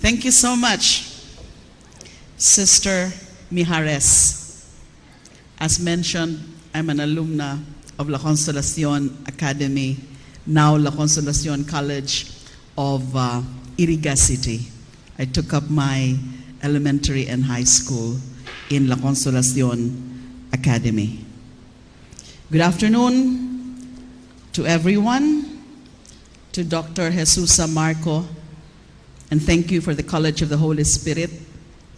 Thank you so much, Sister Mijares. As mentioned, I'm an alumna of La Consolacion Academy, now La Consolacion College of Iriga City. I took up my elementary and high school in La Consolacion Academy. Good afternoon to everyone, to Dr. Jesusa Marco, and thank you for the College of the Holy Spirit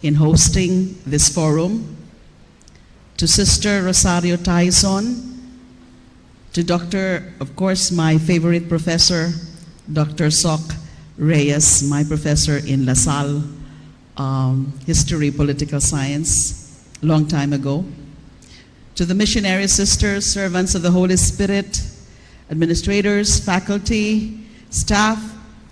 in hosting this forum. To Sister Rosario Tyson, to Dr., of course, my favorite professor, Dr. Soc Reyes, my professor in La Salle, History, Political Science, long time ago. To the missionary sisters, servants of the Holy Spirit, administrators, faculty, staff,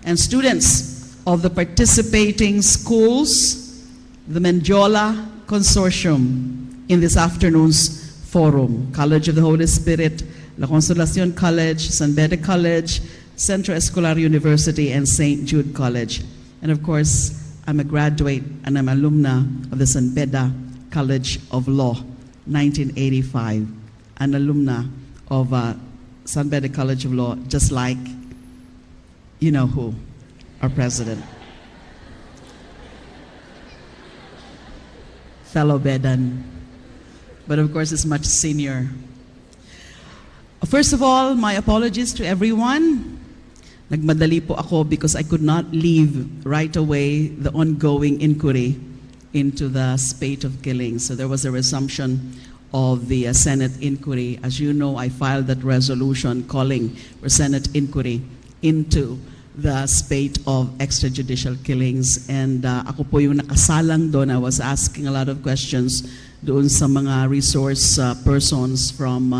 and students of the participating schools, the Mendiola Consortium in this afternoon's forum, College of the Holy Spirit, La Consolacion College, San Beda College, Centro Escolar University, and St. Jude College. And of course, I'm a graduate and I'm alumna of the San Beda College of Law, 1985, an alumna of San Beda College of Law, just like you know who, our president. Fellow Bedan, but of course is much senior. First of all, my apologies to everyone. Nagmadali po ako because I could not leave right away the ongoing inquiry into the spate of killings. So there was a resumption of the Senate inquiry. As you know, I filed that resolution calling for Senate inquiry into the spate of extrajudicial killings. And ako po yung nakasalang doon. I was asking a lot of questions doon sa mga resource persons from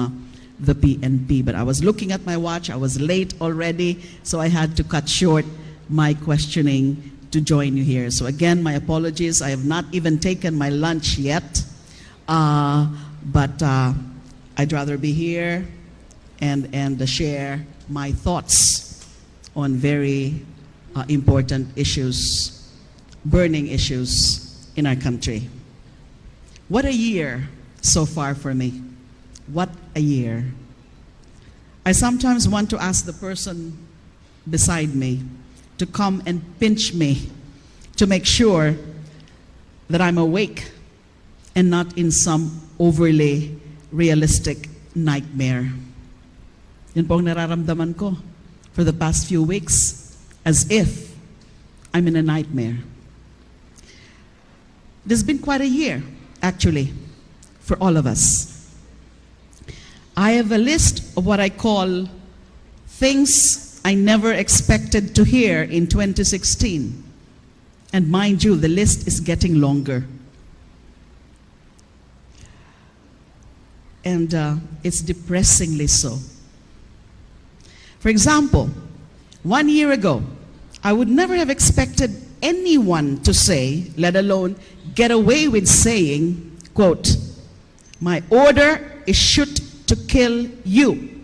the PNP. But I was looking at my watch. I was late already, so I had to cut short my questioning to join you here. So again, my apologies. I have not even taken my lunch yet, but I'd rather be here and share my thoughts on very important issues, burning issues in our country. What a year so far for me. What a year. I sometimes want to ask the person beside me to come and pinch me to make sure that I'm awake and not in some overly realistic nightmare. Yun po ang nararamdaman ko for the past few weeks, as if I'm in a nightmare. There's been quite a year, actually, for all of us. I have a list of what I call things I never expected to hear in 2016. And mind you, the list is getting longer. And it's depressingly so. For example, 1 year ago, I would never have expected anyone to say, let alone get away with saying, quote, "My order is shoot to kill you.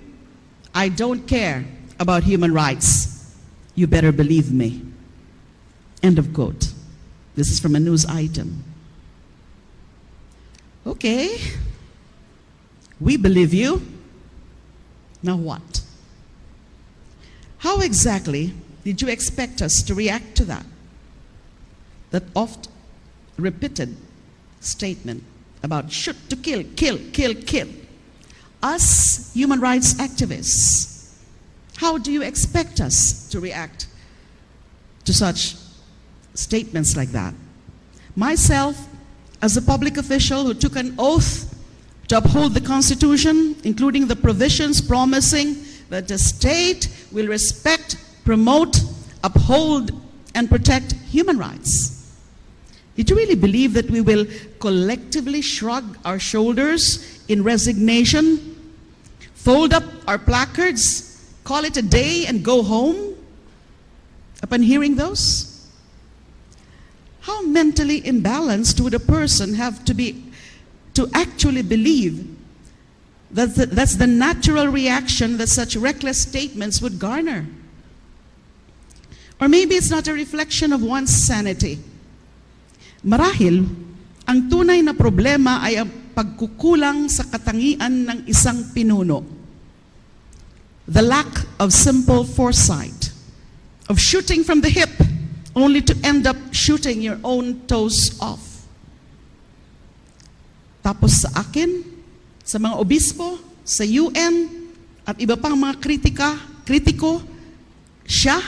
I don't care about human rights. You better believe me." End of quote. This is from a news item. Okay, we believe you. Now what? How exactly did you expect us to react to that? That oft repeated statement about shoot to kill, kill, kill, kill. Us human rights activists, how do you expect us to react to such statements like that? Myself, as a public official who took an oath to uphold the Constitution, including the provisions promising that the state will respect, promote, uphold, and protect human rights. Did you really believe that we will collectively shrug our shoulders in resignation, fold up our placards, call it a day, and go home upon hearing those? How mentally imbalanced would a person have to be to actually believe that's the natural reaction that such reckless statements would garner? Or maybe it's not a reflection of one's sanity. Marahil, ang tunay na problema ay ang pagkukulang sa katangian ng isang pinuno. The lack of simple foresight, of shooting from the hip, only to end up shooting your own toes off. Tapos sa akin, sa mga obispo, sa UN, at iba pang mga kritiko, siya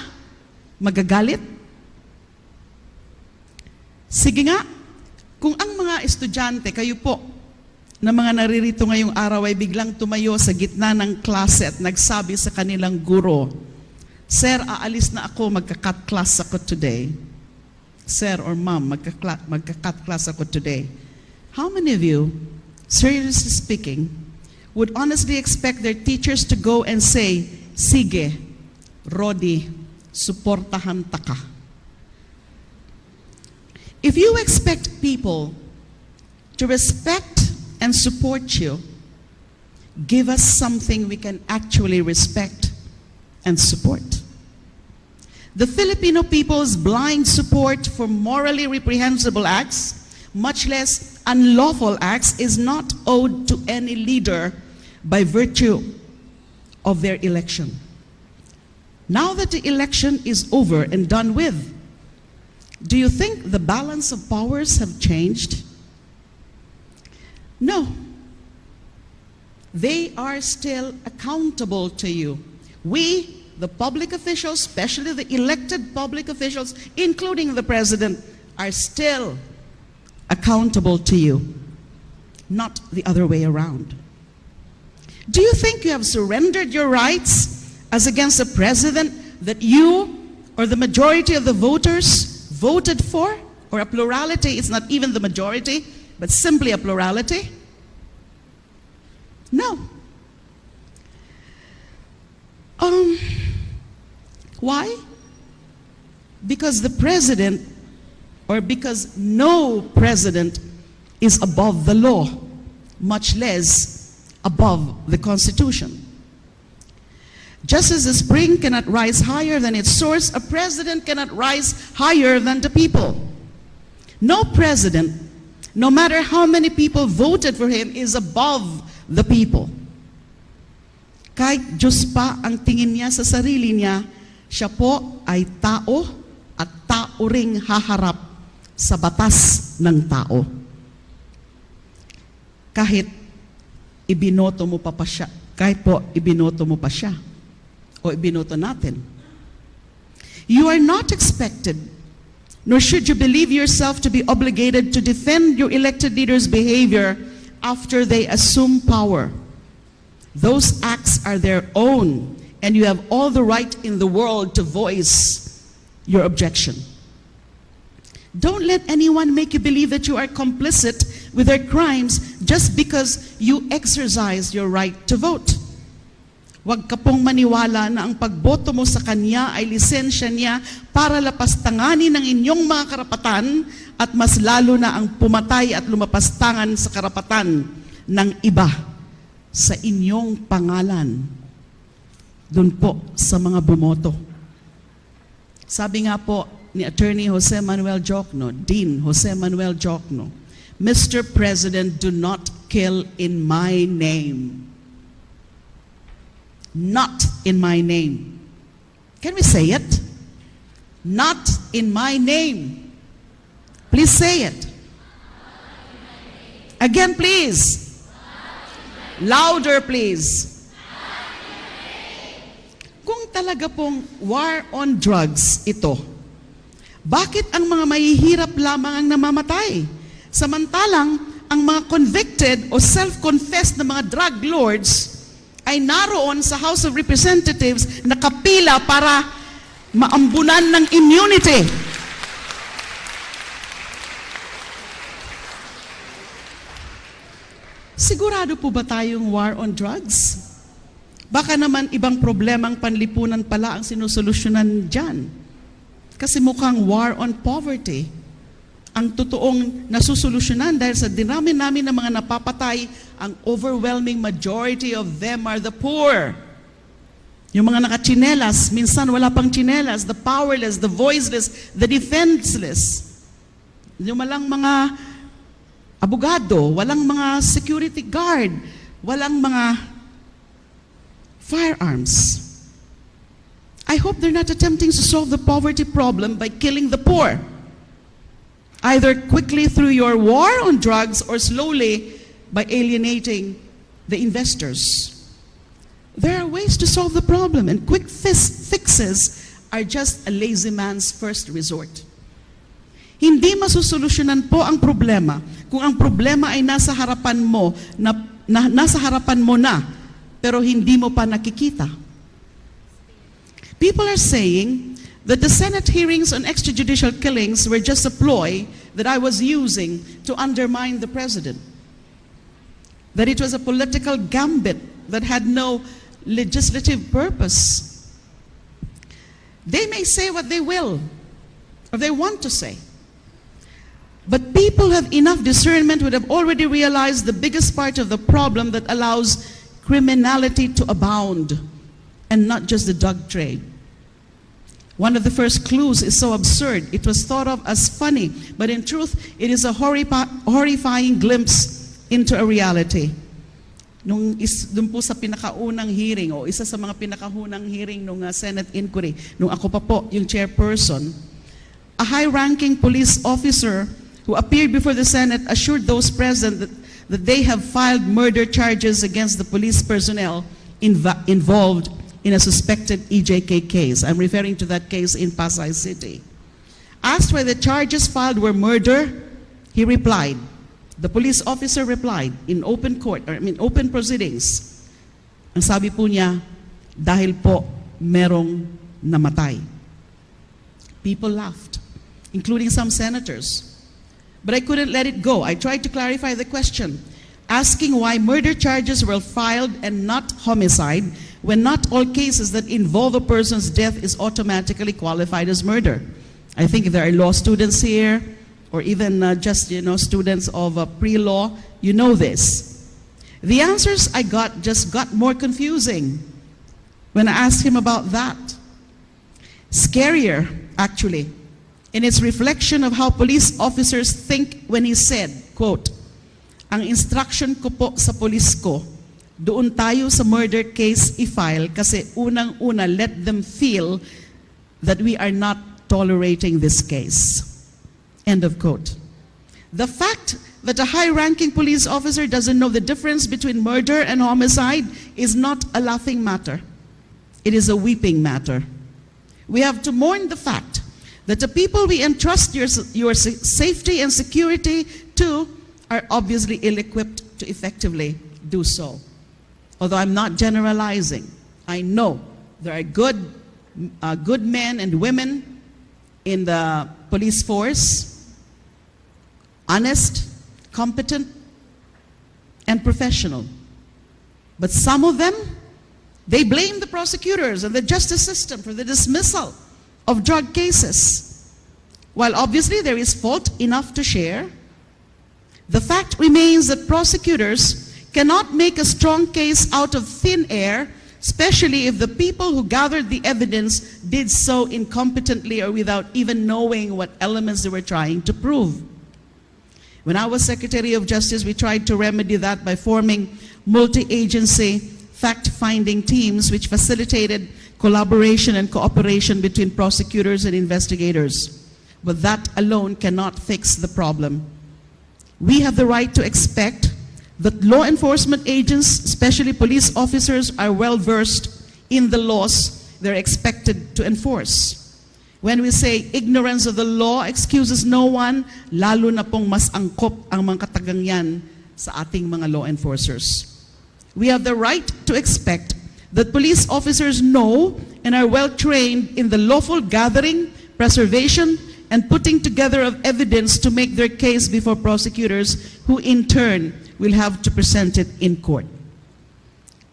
magagalit? Sige nga, kung ang mga estudyante, kayo po, na mga naririto ngayong araw ay biglang tumayo sa gitna ng klase at nagsabi sa kanilang guro, Sir, aalis na ako, magka-cut class ako today. Sir or ma'am, magka-cut class ako today. How many of you, seriously speaking, would honestly expect their teachers to go and say, sige, Rodi, suportahan ta ka. If you expect people to respect and support you, give us something we can actually respect and support. The Filipino people's blind support for morally reprehensible acts, much less unlawful acts, is not owed to any leader by virtue of their election. Now that the election is over and done with, do you think the balance of powers have changed? No. They are still accountable to you. We, the public officials, especially the elected public officials, including the president, are still accountable to you, not the other way around. Do you think you have surrendered your rights as against a president that you or the majority of the voters voted for? Or a plurality, it's not even the majority, but simply a plurality? No. Why? Because the president, or because no president is above the law, much less above the Constitution. Just as the spring cannot rise higher than its source, a president cannot rise higher than the people. No president, no matter how many people voted for him, is above the people. Kahit Diyos pa ang tingin niya sa sarili niya, siya po ay tao at tao ring haharap sa batas ng tao. Kahit ibinoto mo pa siya, kahit po ibinoto mo pa siya, o ibinoto natin. You are not expected, nor should you believe yourself to be obligated to defend your elected leaders' behavior after they assume power. Those acts are their own, and you have all the right in the world to voice your objection. Don't let anyone make you believe that you are complicit with their crimes just because you exercise your right to vote. Huwag ka pong maniwala na ang pagboto mo sa kanya ay lisensya niya para lapastanganin ang inyong mga karapatan at mas lalo na ang pumatay at lumapastangan sa karapatan ng iba sa inyong pangalan. Doon po sa mga bumoto. Sabi nga po ni Attorney Jose Manuel Jocno, Dean Jose Manuel Jocno, Mr. President, do not kill in my name. Not in my name. Can we say it? Not in my name. Please say it. Again, please. Louder, please. Kung talaga pong war on drugs ito, bakit ang mga mahihirap lamang ang namamatay? Samantalang, ang mga convicted o self-confessed na mga drug lords ay naroon sa House of Representatives nakapila para maambunan ng immunity. Sigurado po ba tayong war on drugs? Baka naman ibang problemang panlipunan pala ang sinusolusyonan dyan. Kasi mukhang war on poverty ang totoong nasusolusyonan dahil sa dinami namin ng mga napapatay, ang overwhelming majority of them are the poor. Yung mga nakachinelas, minsan wala pang chinelas, the powerless, the voiceless, the defenseless. Yung walang mga abogado, walang mga security guard, walang mga firearms. I hope they're not attempting to solve the poverty problem by killing the poor, either quickly through your war on drugs or slowly by alienating the investors. There are ways to solve the problem, and quick fixes are just a lazy man's first resort. Hindi masusolusyonan po ang problema kung ang problema ay nasa harapan mo na pero hindi mo pa nakikita. People are saying that the Senate hearings on extrajudicial killings were just a ploy that I was using to undermine the president. That it was a political gambit that had no legislative purpose. They may say what they will, or they want to say. But people have enough discernment would have already realized the biggest part of the problem that allows criminality to abound, and not just the drug trade. One of the first clues is so absurd, it was thought of as funny, but in truth, it is a horrifying glimpse into a reality. Dun po sa pinakaunang hearing, o isa sa mga pinakaunang hearing ng Senate inquiry, nung ako pa po yung chairperson, a high-ranking police officer who appeared before the Senate assured those present that they have filed murder charges against the police personnel involved in a suspected EJK case. I'm referring to that case in Pasay City. Asked why the charges filed were murder, he replied, the police officer replied in open proceedings. Ang sabi po niya, dahil po merong namatay. People laughed, including some senators. But I couldn't let it go. I tried to clarify the question, asking why murder charges were filed and not homicide, when not all cases that involve a person's death is automatically qualified as murder. I think if there are law students here, or even just students of pre-law, you know this. The answers I got just got more confusing when I asked him about that. Scarier, actually, in its reflection of how police officers think when he said, quote, ang instruction ko po sa police ko, doon tayo sa murder case i-file kasi unang-una let them feel that we are not tolerating this case. End of quote. The fact that a high-ranking police officer doesn't know the difference between murder and homicide is not a laughing matter. It is a weeping matter. We have to mourn the fact that the people we entrust your safety and security to are obviously ill-equipped to effectively do so. Although I'm not generalizing, I know there are good men and women in the police force, honest, competent, and professional. But some of them, they blame the prosecutors and the justice system for the dismissal of drug cases. While obviously there is fault enough to share, the fact remains that prosecutors cannot make a strong case out of thin air, especially if the people who gathered the evidence did so incompetently or without even knowing what elements they were trying to prove. When I was Secretary of Justice, we tried to remedy that by forming multi-agency fact-finding teams which facilitated collaboration and cooperation between prosecutors and investigators. But that alone cannot fix the problem. We have the right to expect that law enforcement agents, especially police officers, are well-versed in the laws they're expected to enforce. When we say ignorance of the law excuses no one, lalo na pong mas angkop ang mga katagang yan sa ating mga law enforcers. We have the right to expect that police officers know and are well-trained in the lawful gathering, preservation, and putting together of evidence to make their case before prosecutors who in turn will have to present it in court.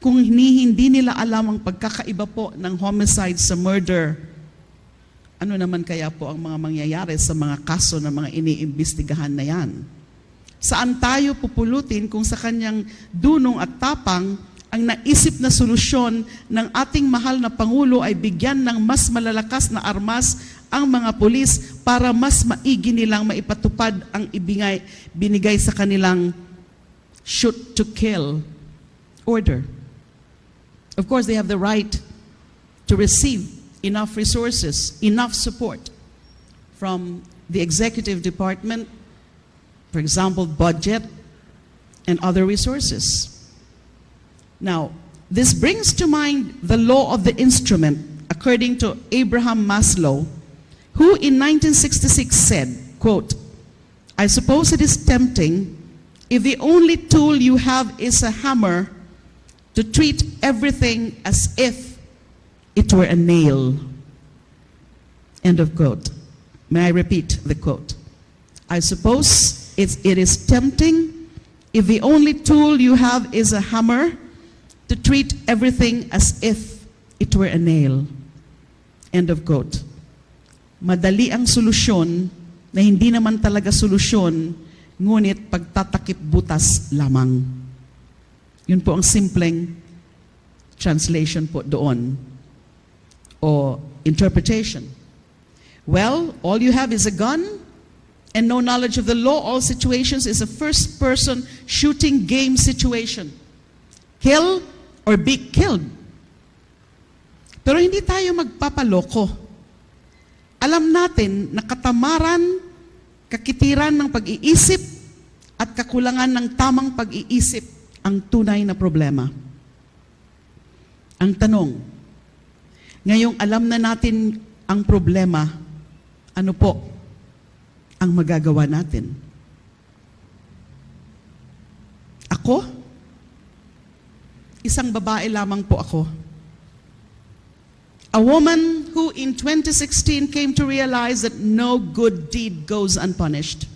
Kung hindi nila alam ang pagkakaiba po ng homicide sa murder, ano naman kaya po ang mga mangyayari sa mga kaso ng mga iniimbestigahan na yan? Saan tayo pupulutin kung sa kanyang dunong at tapang ang naisip na solusyon ng ating mahal na Pangulo ay bigyan ng mas malalakas na armas ang mga pulis para mas maigi nilang maipatupad ang binigay sa kanilang shoot to kill order. Of course, they have the right to receive enough resources, enough support from the executive department, for example, budget and other resources. Now, this brings to mind the law of the instrument, according to Abraham Maslow, who in 1966 said, quote, "I suppose it is tempting if the only tool you have is a hammer to treat everything as if it were a nail." End of quote. May I repeat the quote? "I suppose it is tempting if the only tool you have is a hammer to treat everything as if it were a nail." End of quote. Madali ang solusyon na hindi naman talaga solusyon, ngunit pagtatakip butas lamang. Yun po ang simpleng translation po doon o interpretation. Well, all you have is a gun and no knowledge of the law. All situations is a first-person shooting game situation. Kill or be killed. Pero hindi tayo magpapaloko. Alam natin na katamaran, kakitiran ng pag-iisip at kakulangan ng tamang pag-iisip ang tunay na problema. Ang tanong, ngayong alam na natin ang problema, ano po ang magagawa natin? Ako? Isang babae lamang po ako. A woman who in 2016 came to realize that no good deed goes unpunished.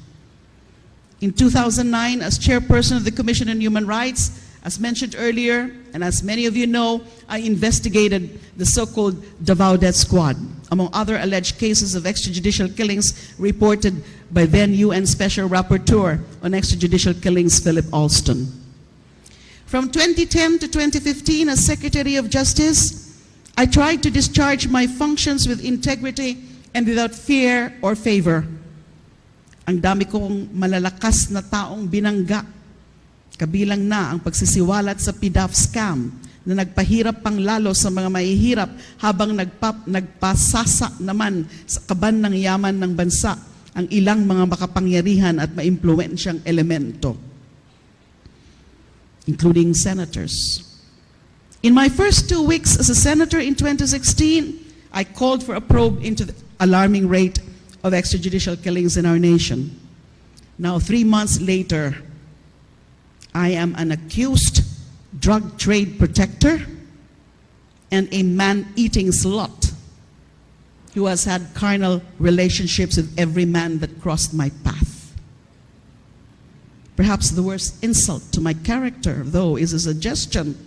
In 2009, as chairperson of the Commission on Human Rights, as mentioned earlier, and as many of you know, I investigated the so-called Davao Death Squad, among other alleged cases of extrajudicial killings reported by then UN Special Rapporteur on Extrajudicial Killings, Philip Alston. From 2010 to 2015, as Secretary of Justice, I tried to discharge my functions with integrity and without fear or favor. Ang dami kong malalakas na taong binangga, kabilang na ang pagsisiwalat sa PDAF scam na nagpahirap pang lalo sa mga mahihirap habang nagpasasa naman sa kaban ng yaman ng bansa ang ilang mga makapangyarihan at maimpluwensyang elemento, including senators. In my first 2 weeks as a senator in 2016, I called for a probe into the alarming rate of extrajudicial killings in our nation. Now, 3 months later, I am an accused drug trade protector and a man-eating slut who has had carnal relationships with every man that crossed my path. Perhaps the worst insult to my character, though, is a suggestion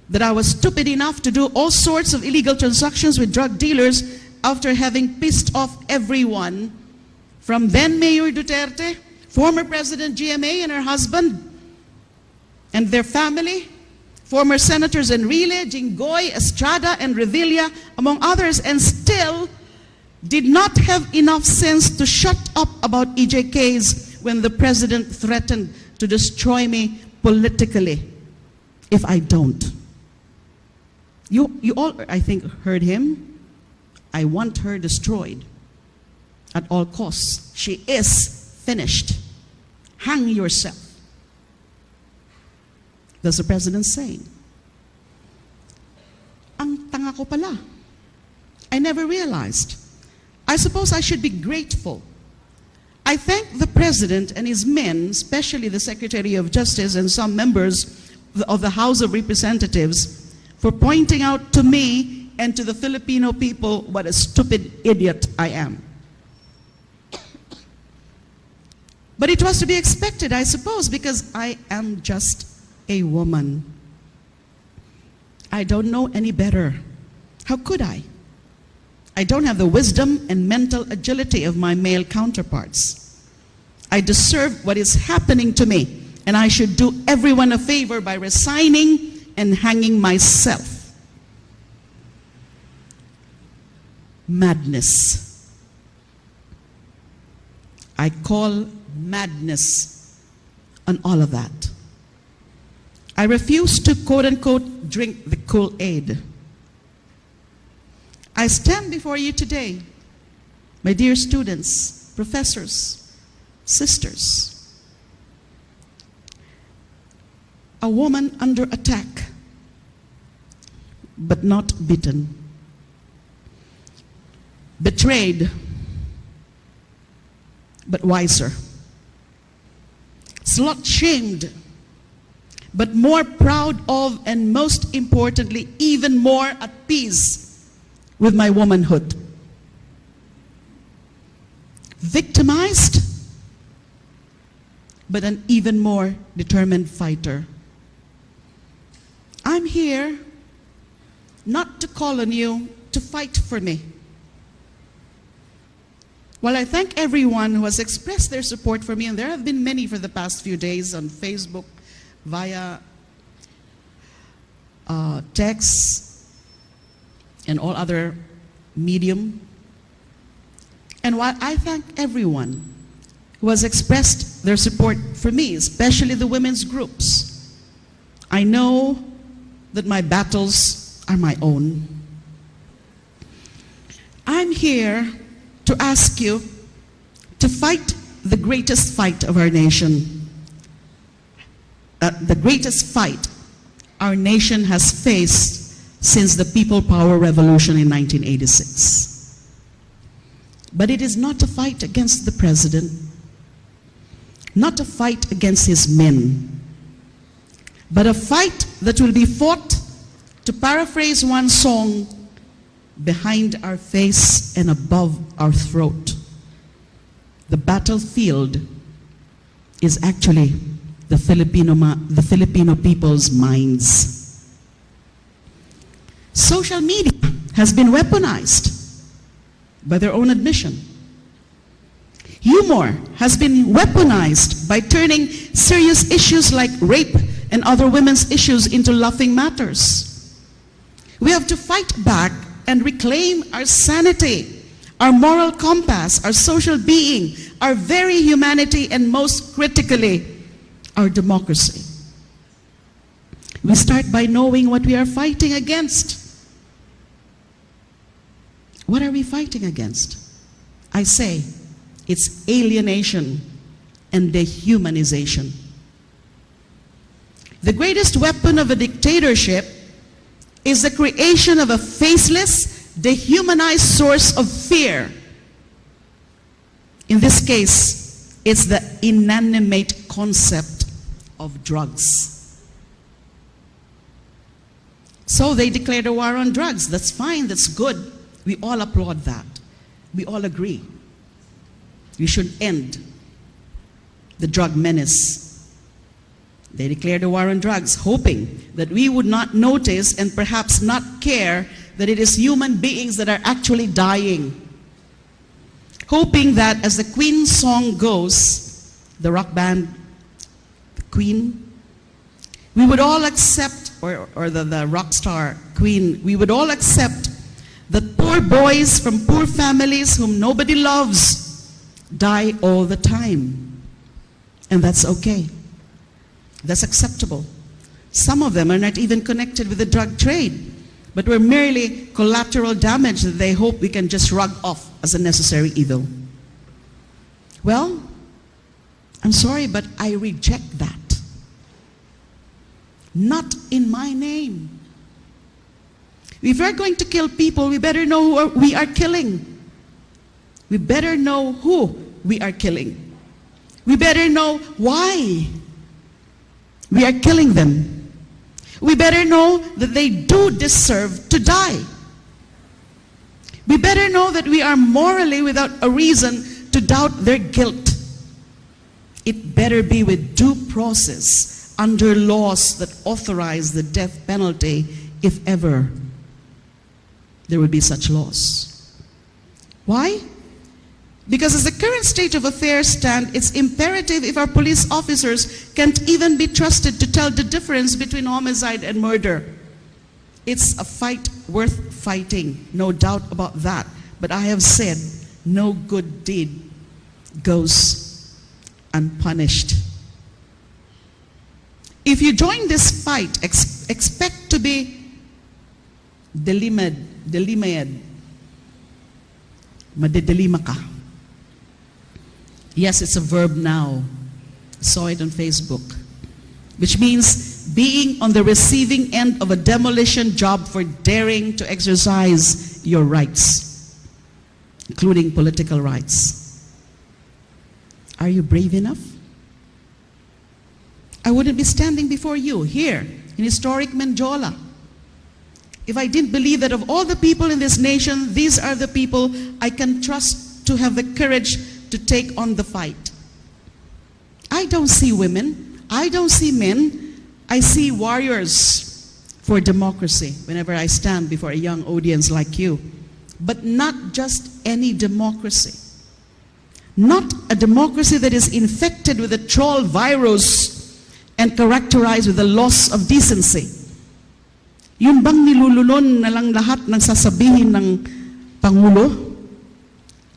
that I was stupid enough to do all sorts of illegal transactions with drug dealers after having pissed off everyone from then Mayor Duterte, former President GMA and her husband and their family, former Senators Enrile, Jinggoy, Estrada, and Revilla, among others, and still did not have enough sense to shut up about EJKs when the President threatened to destroy me politically if I don't. You all, I think, heard him. I want her destroyed at all costs. She is finished. Hang yourself. That's the President saying. Ang tanga ko pala. I never realized. I suppose I should be grateful. I thank the President and his men, especially the Secretary of Justice and some members of the House of Representatives, for pointing out to me and to the Filipino people what a stupid idiot I am. But it was to be expected, I suppose, because I am just a woman. I don't know any better. How could I? I don't have the wisdom and mental agility of my male counterparts. I deserve what is happening to me, and I should do everyone a favor by resigning, and hanging myself. Madness. I call madness on all of that. I refuse to, quote-unquote, drink the Kool-Aid. I stand before you today, my dear students, professors, sisters, a woman under attack, but not beaten, betrayed, but wiser, slut-shamed, but more proud of, and most importantly, even more at peace with my womanhood. Victimized, but an even more determined fighter. I'm here not to call on you to fight for me. While I thank everyone who has expressed their support for me, and there have been many for the past few days on Facebook, via text, and all other medium. And while I thank everyone who has expressed their support for me, especially the women's groups, I know that my battles are my own. I'm here to ask you to fight the greatest fight of our nation. The greatest fight our nation has faced since the People Power Revolution in 1986. But it is not a fight against the president, not a fight against his men, but a fight that will be fought, to paraphrase one song, behind our face and above our throat. The battlefield is actually the Filipino people's minds. Social media has been weaponized by their own admission. Humor has been weaponized by turning serious issues like rape and other women's issues into laughing matters. We have to fight back and reclaim our sanity, our moral compass, our social being, our very humanity, and most critically, our democracy. We start by knowing what we are fighting against. What are we fighting against? I say, it's alienation and dehumanization. The greatest weapon of a dictatorship is the creation of a faceless, dehumanized source of fear. In this case, it's the inanimate concept of drugs. So they declared a war on drugs. That's fine, that's good. We all applaud that. We all agree. We should end the drug menace. They declared a war on drugs, hoping that we would not notice and perhaps not care that it is human beings that are actually dying. Hoping that, as the Queen song goes, the rock band, the Queen, we would all accept, or the rock star Queen, we would all accept that poor boys from poor families whom nobody loves die all the time. And that's okay. That's acceptable. Some of them are not even connected with the drug trade, but were merely collateral damage that they hope we can just shrug off as a necessary evil. Well, I'm sorry, but I reject that. Not in my name. If we're going to kill people, we better know who we are killing. We better know who we are killing. We better know why we are killing them. We better know that they do deserve to die. We better know that we are morally without a reason to doubt their guilt. It better be with due process under laws that authorize the death penalty, if ever there would be such laws. Why? Because as the current state of affairs stand, it's imperative if our police officers can't even be trusted to tell the difference between homicide and murder. It's a fight worth fighting, no doubt about that. But I have said, no good deed goes unpunished. If you join this fight, expect to be delimayad. Madedelima ka. Yes, it's a verb now. Saw it on Facebook. Which means being on the receiving end of a demolition job for daring to exercise your rights, including political rights. Are you brave enough? I wouldn't be standing before you here in historic Menjola if I didn't believe that of all the people in this nation, these are the people I can trust to have the courage to take on the fight. I don't see women, I don't see men, I see warriors for democracy whenever I stand before a young audience like you. But not just any democracy. Not a democracy that is infected with a troll virus and characterized with the loss of decency. Yun bang nilululon na lang lahat ng sasabihin ng Pangulo?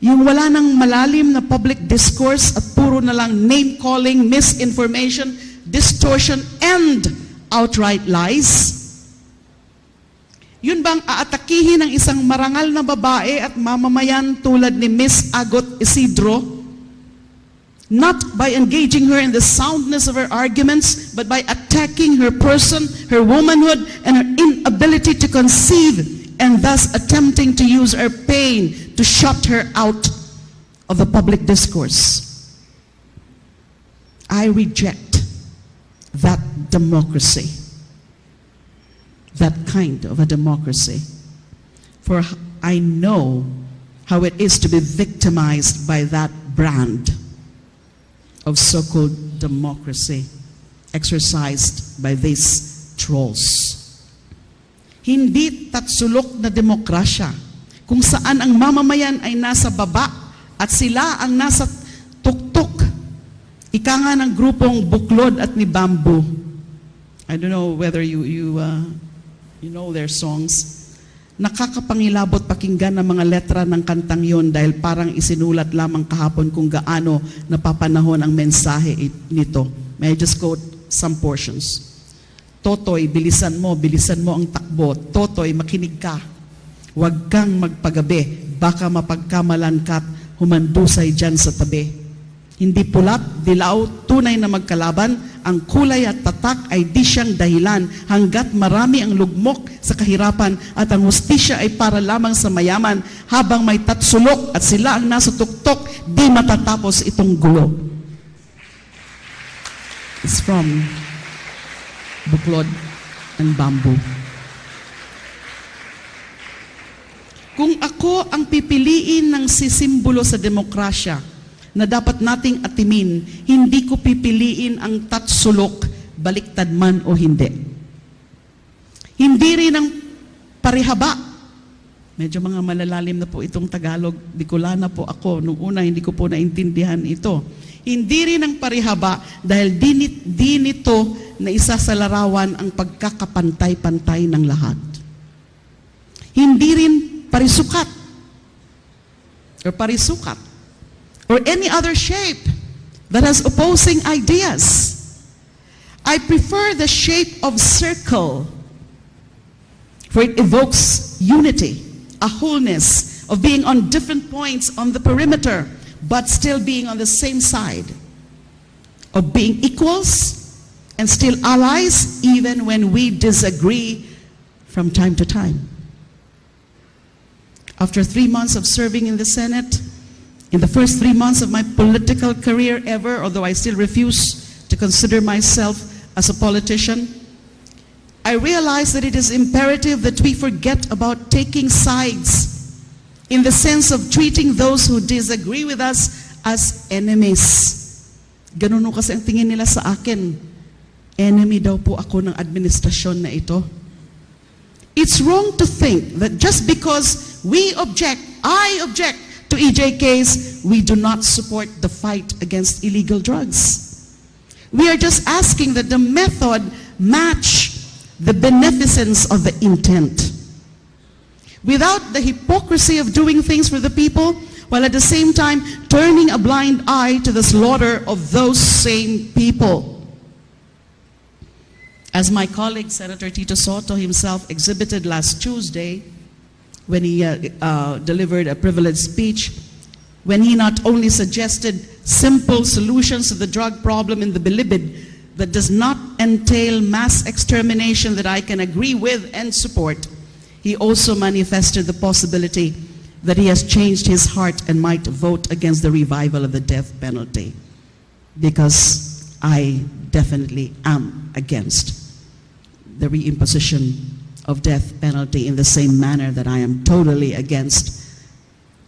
Yung wala nang malalim na public discourse at puro na lang name-calling, misinformation, distortion, and outright lies? Yun bang aatakihin ng isang marangal na babae at mamamayan tulad ni Miss Agot Isidro? Not by engaging her in the soundness of her arguments, but by attacking her person, her womanhood, and her inability to conceive, and thus attempting to use her pain to shut her out of the public discourse. I reject that democracy, that kind of a democracy. For I know how it is to be victimized by that brand of so-called democracy exercised by these trolls. Hindi tatsulok na demokrasya kung saan ang mamamayan ay nasa baba at sila ang nasa tuktok. Ika nga ng grupong Buklod at ni Bamboo. I don't know whether you know their songs. Nakakapangilabot pakinggan ng mga letra ng kantang yon dahil parang isinulat lamang kahapon kung gaano napapanahon ang mensahe nito. May I just quote some portions. Totoy, bilisan mo ang takbo. Totoy, makinig ka. Huwag kang magpagabi, baka mapagkamalan ka't humandusay dyan sa tabi. Hindi pulat, dilaw, tunay na magkalaban, ang kulay at tatak ay di siyang dahilan hanggat marami ang lugmok sa kahirapan at ang hustisya ay para lamang sa mayaman habang may tatsulok at sila ang nasa tuktok, di matatapos itong gulo. It's from Buklod and Bamboo. Kung ako ang pipiliin ng sisimbolo sa demokrasya na dapat nating atimin, hindi ko pipiliin ang tatsulok, baliktad man o hindi. Hindi rin ang parihaba. Medyo mga malalalim na po itong Tagalog, Bicolana po ako. Nung una, hindi ko po naintindihan ito. Hindi rin ang parihaba dahil di nito na isa sa larawan ang pagkakapantay-pantay ng lahat. Hindi rin parisukat or parisukat or any other shape that has opposing ideas. I prefer the shape of circle, for it evokes unity, a wholeness of being on different points on the perimeter, but still being on the same side, of being equals and still allies even when we disagree from time to time. After 3 months of serving in the Senate, in the first 3 months of my political career ever, although I still refuse to consider myself as a politician, I realize that it is imperative that we forget about taking sides in the sense of treating those who disagree with us as enemies. Ganun kasi ang tingin nila sa akin. Enemy daw po ako ng administrasyon na ito. It's wrong to think that just because we object, I object to EJ case, we do not support the fight against illegal drugs. We are just asking that the method match the beneficence of the intent, without the hypocrisy of doing things for the people, while at the same time turning a blind eye to the slaughter of those same people. As my colleague, Senator Tito Soto himself exhibited last Tuesday, when he delivered a privileged speech, when he not only suggested simple solutions to the drug problem in the Bilibid that does not entail mass extermination that I can agree with and support, he also manifested the possibility that he has changed his heart and might vote against the revival of the death penalty, because I definitely am against the reimposition of death penalty in the same manner that I am totally against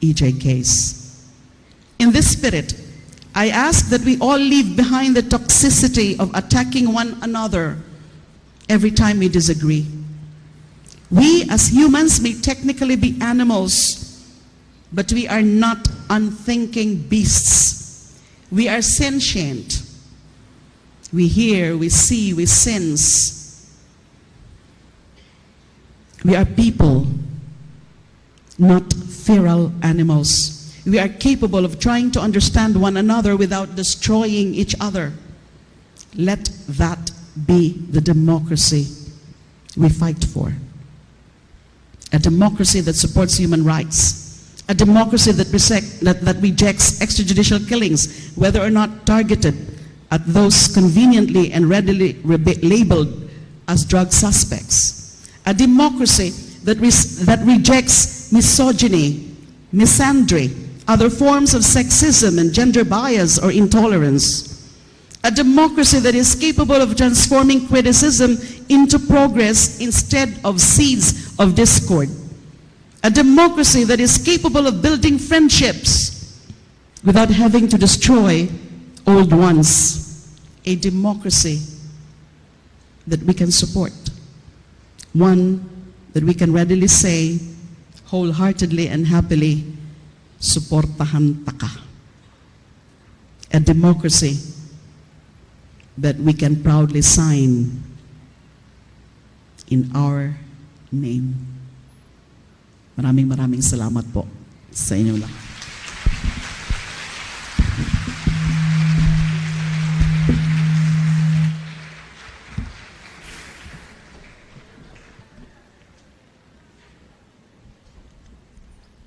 EJ case. In this spirit, I ask that we all leave behind the toxicity of attacking one another every time we disagree. We as humans may technically be animals, but we are not unthinking beasts. We are sentient. We hear, we see, we sense. We are people, not feral animals. We are capable of trying to understand one another without destroying each other. Let that be the democracy we fight for. A democracy that supports human rights. A democracy that rejects extrajudicial killings, whether or not targeted at those conveniently and readily labeled as drug suspects. A democracy that rejects misogyny, misandry, other forms of sexism and gender bias or intolerance. A democracy that is capable of transforming criticism into progress instead of seeds of discord. A democracy that is capable of building friendships without having to destroy old ones. A democracy that we can support. One that we can readily say, wholeheartedly and happily, suportahan taka. A democracy that we can proudly sign in our name. Maraming salamat po sa inyo lahat.